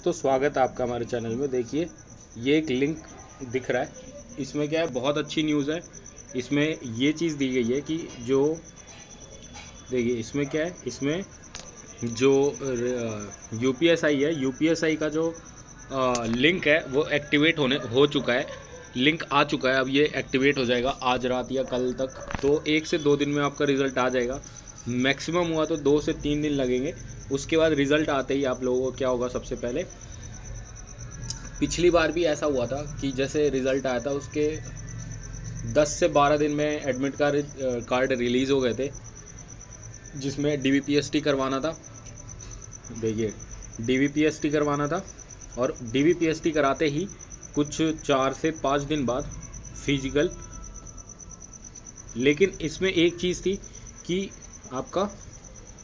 दोस्तों स्वागत है आपका हमारे चैनल में। देखिए ये एक लिंक दिख रहा है, इसमें क्या है, बहुत अच्छी न्यूज़ है। इसमें ये चीज़ दी गई है कि जो देखिए इसमें क्या है, इसमें जो यूपीएसआई है, यूपीएसआई का जो लिंक है वो एक्टिवेट हो चुका है। लिंक आ चुका है, अब ये एक्टिवेट हो जाएगा आज रात या कल तक। तो 1 से 2 दिन में आपका रिज़ल्ट आ जाएगा। मैक्सिमम हुआ तो 2 से 3 दिन लगेंगे। उसके बाद रिज़ल्ट आते ही आप लोगों को क्या होगा, सबसे पहले पिछली बार भी ऐसा हुआ था कि जैसे रिज़ल्ट आया था उसके 10 से 12 दिन में एडमिट कार्ड रिलीज़ हो गए थे, जिसमें डीवीपीएसटी करवाना था। देखिए डीवीपीएसटी करवाना था और डीवीपीएसटी कराते ही कुछ 4 से 5 दिन बाद फिजिकल। लेकिन इसमें एक चीज़ थी कि आपका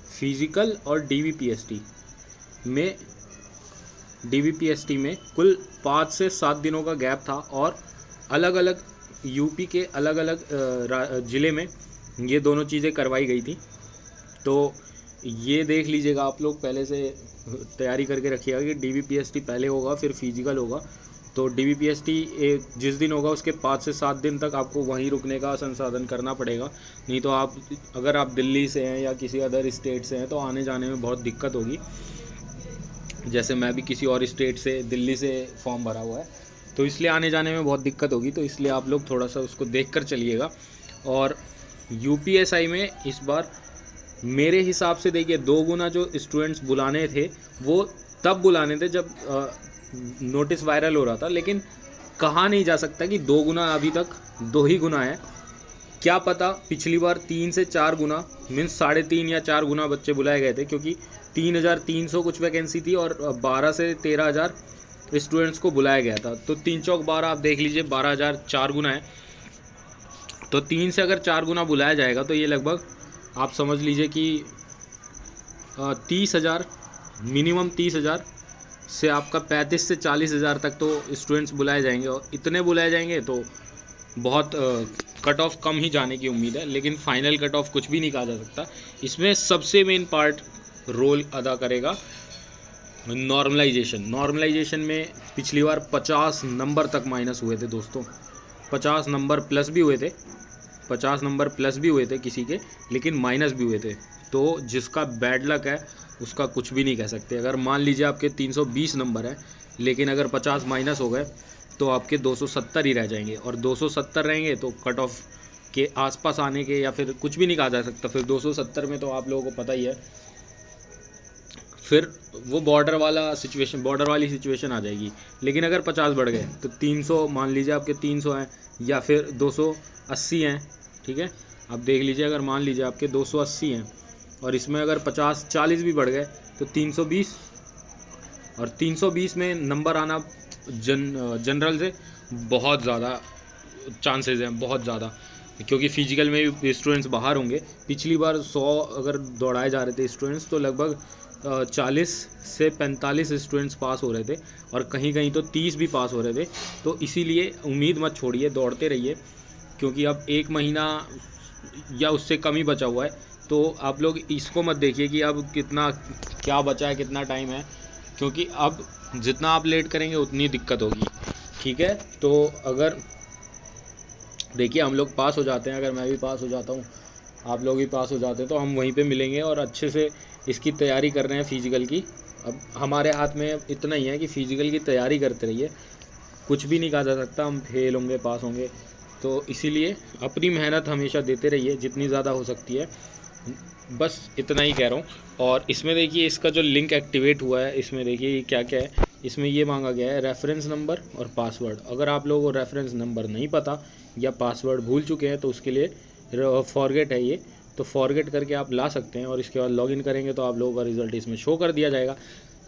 फिजिकल और डीवीपीएसटी में कुल 5 से 7 दिनों का गैप था और अलग अलग यूपी के अलग अलग ज़िले में ये दोनों चीज़ें करवाई गई थी। तो ये देख लीजिएगा, आप लोग पहले से तैयारी करके रखिएगा कि डीवीपीएसटी पहले होगा फिर फिजिकल होगा। तो डीवीपीएसटी जिस दिन होगा उसके 5 से 7 दिन तक आपको वहीं रुकने का संसाधन करना पड़ेगा। नहीं तो अगर आप दिल्ली से हैं या किसी अदर स्टेट से हैं तो आने जाने में बहुत दिक्कत होगी। जैसे मैं भी किसी और स्टेट से, दिल्ली से फॉर्म भरा हुआ है, तो इसलिए आने जाने में बहुत दिक्कत होगी। तो इसलिए आप लोग थोड़ा सा उसको देख कर चलिएगा। और यूपीएसआई में इस बार मेरे हिसाब से देखिए 2 गुना जो स्टूडेंट्स बुलाने थे वो तब बुलाने थे जब नोटिस वायरल हो रहा था। लेकिन कहा नहीं जा सकता कि 2 गुना, अभी तक 2 ही गुना है। क्या पता पिछली बार 3 से 4 गुना मीन्स 3.5 या 4 गुना बच्चे बुलाए गए थे, क्योंकि 3,300 कुछ वैकेंसी थी और 12 से 13,000 स्टूडेंट्स को बुलाया गया था। तो 3 चौक 12 आप देख लीजिए, 12,000 4 गुना है। तो 3 से अगर 4 गुना बुलाया जाएगा तो ये लगभग आप समझ लीजिए कि 30,000, मिनिमम 30,000 से आपका 35 से 40,000 तक तो स्टूडेंट्स बुलाए जाएंगे। और इतने बुलाए जाएंगे तो बहुत कट ऑफ कम ही जाने की उम्मीद है, लेकिन फाइनल कट ऑफ कुछ भी नहीं कहा जा सकता। इसमें सबसे मेन पार्ट रोल अदा करेगा नॉर्मलाइजेशन में पिछली बार 50 नंबर तक माइनस हुए थे दोस्तों। 50 नंबर प्लस भी हुए थे, 50 नंबर प्लस भी हुए थे किसी के, लेकिन माइनस भी हुए थे। तो जिसका बैड लक है उसका कुछ भी नहीं कह सकते। अगर मान लीजिए आपके 320 नंबर है लेकिन अगर 50 माइनस हो गए तो आपके 270 ही रह जाएंगे, और 270 रहेंगे तो कट ऑफ के आसपास आने के, या फिर कुछ भी नहीं कहा जा सकता। फिर 270 में तो आप लोगों को पता ही है, फिर वो बॉर्डर वाली सिचुएशन आ जाएगी। लेकिन अगर 50 बढ़ गए तो 300, मान लीजिए आपके 300 हैं या फिर 280 हैं, ठीक है। आप देख लीजिए, अगर मान लीजिए आपके 280 हैं और इसमें अगर 50-40 भी बढ़ गए तो 320, और 320 में नंबर आना जनरल से बहुत ज़्यादा चांसेस हैं, बहुत ज़्यादा, क्योंकि फिजिकल में भी स्टूडेंट्स बाहर होंगे। पिछली बार 100 अगर दौड़ाए जा रहे थे स्टूडेंट्स तो लगभग 40 से 45 स्टूडेंट्स पास हो रहे थे, और कहीं कहीं तो 30 भी पास हो रहे थे। तो इसीलिए उम्मीद मत छोड़िए, दौड़ते रहिए, क्योंकि अब 1 महीना या उससे कम ही बचा हुआ है। तो आप लोग इसको मत देखिए कि अब कितना क्या बचा है, कितना टाइम है, क्योंकि अब जितना आप लेट करेंगे उतनी दिक्कत होगी, ठीक है। तो अगर देखिए हम लोग पास हो जाते हैं, अगर मैं भी पास हो जाता हूँ, आप लोग भी पास हो जाते हैं, तो हम वहीं पे मिलेंगे और अच्छे से इसकी तैयारी कर रहे हैं फिजिकल की। अब हमारे हाथ में इतना ही है कि फिजिकल की तैयारी करते रहिए, कुछ भी नहीं कहा जा सकता हम फेल होंगे पास होंगे। तो इसीलिए अपनी मेहनत हमेशा देते रहिए जितनी ज़्यादा हो सकती है, बस इतना ही कह रहा हूँ। और इसमें देखिए इसका जो लिंक एक्टिवेट हुआ है, इसमें देखिए क्या क्या है। इसमें ये मांगा गया है रेफरेंस नंबर और पासवर्ड। अगर आप लोगों को रेफरेंस नंबर नहीं पता या पासवर्ड भूल चुके हैं तो उसके लिए फॉरगेट है ये, तो फॉरगेट करके आप ला सकते हैं और इसके बाद लॉगिन करेंगे तो आप लोगों का रिज़ल्ट इसमें शो कर दिया जाएगा।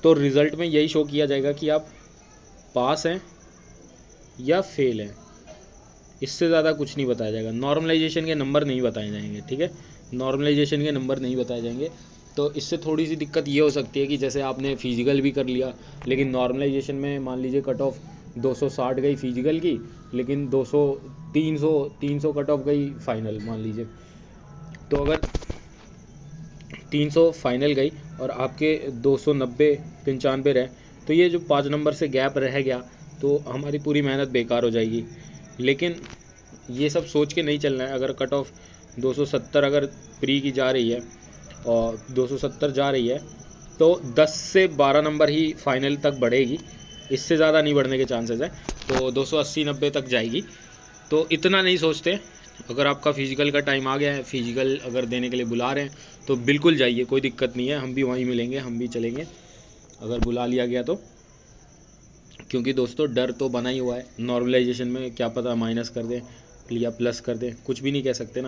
तो रिज़ल्ट में यही शो किया जाएगा कि आप पास हैं या फेल हैं, इससे ज़्यादा कुछ नहीं बताया जाएगा। नॉर्मलाइजेशन के नंबर नहीं बताए जाएंगे, ठीक है, नॉर्मलाइजेशन के नंबर नहीं बताए जाएंगे। तो इससे थोड़ी सी दिक्कत ये हो सकती है कि जैसे आपने फिजिकल भी कर लिया लेकिन नॉर्मलाइजेशन में मान लीजिए कट ऑफ 260 गई फिजिकल की, लेकिन 300 कट ऑफ गई फाइनल, मान लीजिए। तो अगर 300 फाइनल गई और आपके 290-95 रहे तो ये जो 5 नंबर से गैप रह गया तो हमारी पूरी मेहनत बेकार हो जाएगी। लेकिन ये सब सोच के नहीं चलना है। अगर कट ऑफ 270 अगर प्री की जा रही है और 270 जा रही है तो 10 से 12 नंबर ही फाइनल तक बढ़ेगी, इससे ज़्यादा नहीं बढ़ने के चांसेस है। तो 280-90 तक जाएगी। तो इतना नहीं सोचते। अगर आपका फिजिकल का टाइम आ गया है, फिजिकल अगर देने के लिए बुला रहे हैं तो बिल्कुल जाइए, कोई दिक्कत नहीं है। हम भी वहीं मिलेंगे, हम भी चलेंगे अगर बुला लिया गया तो। क्योंकि दोस्तों डर तो बना ही हुआ है। नॉर्मलाइजेशन में क्या पता माइनस कर दें या प्लस कर दें, कुछ भी नहीं कह सकते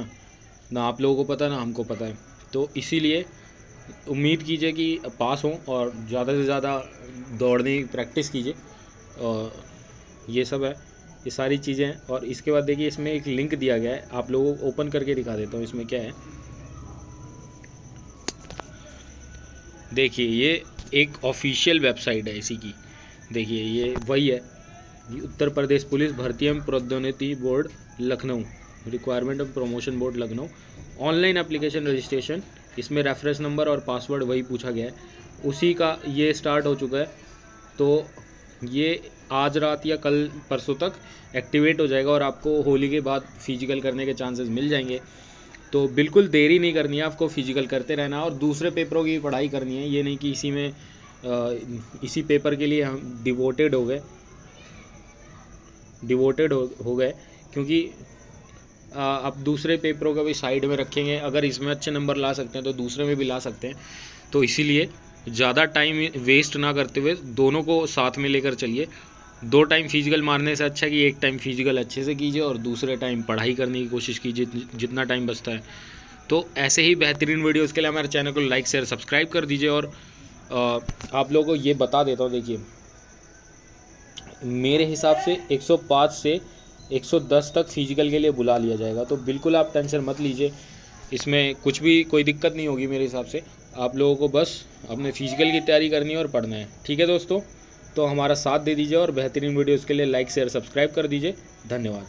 ना आप लोगों को पता ना हमको पता है। तो इसीलिए उम्मीद कीजिए कि पास हों और ज़्यादा से ज़्यादा दौड़ने की प्रैक्टिस कीजिए। और ये सब है, ये सारी चीज़ें हैं। और इसके बाद देखिए इसमें एक लिंक दिया गया है, आप लोगों को ओपन करके दिखा देता हूँ। इसमें क्या है देखिए, ये एक ऑफिशियल वेबसाइट है इसी की। देखिए ये वही है, ये उत्तर प्रदेश पुलिस भर्ती एवं प्रौद्योगिकी board Lucknow, requirement and promotion board Lucknow, online application registration. इसमें रेफरेंस नंबर और पासवर्ड वही पूछा गया है, उसी का ये स्टार्ट हो चुका है। तो ये आज रात या कल परसों तक एक्टिवेट हो जाएगा और आपको होली के बाद फिजिकल करने के चांसेस मिल जाएंगे। तो बिल्कुल देरी नहीं करनी है, आपको फिजिकल करते रहना और दूसरे पेपरों की पढ़ाई करनी है। ये नहीं कि इसी पेपर के लिए हम डिवोटेड हो गए क्योंकि अब दूसरे पेपरों का भी साइड में रखेंगे। अगर इसमें अच्छे नंबर ला सकते हैं तो दूसरे में भी ला सकते हैं। तो इसीलिए ज़्यादा टाइम वेस्ट ना करते हुए दोनों को साथ में लेकर चलिए। 2 टाइम फिजिकल मारने से अच्छा कि 1 टाइम फिजिकल अच्छे से कीजिए और दूसरे टाइम पढ़ाई करने की कोशिश कीजिए जितना टाइम बचता है। तो ऐसे ही बेहतरीन वीडियोज़ के लिए हमारे चैनल को लाइक शेयर सब्सक्राइब कर दीजिए। और आप लोगों को ये बता देता हूँ, देखिए मेरे हिसाब से 105 से 110 तक फिजिकल के लिए बुला लिया जाएगा। तो बिल्कुल आप टेंशन मत लीजिए, इसमें कुछ भी कोई दिक्कत नहीं होगी मेरे हिसाब से। आप लोगों को बस अपने फिजिकल की तैयारी करनी है और पढ़ना है। ठीक है दोस्तों, तो हमारा साथ दे दीजिए और बेहतरीन वीडियोज़ के लिए लाइक शेयर सब्सक्राइब कर दीजिए। धन्यवाद।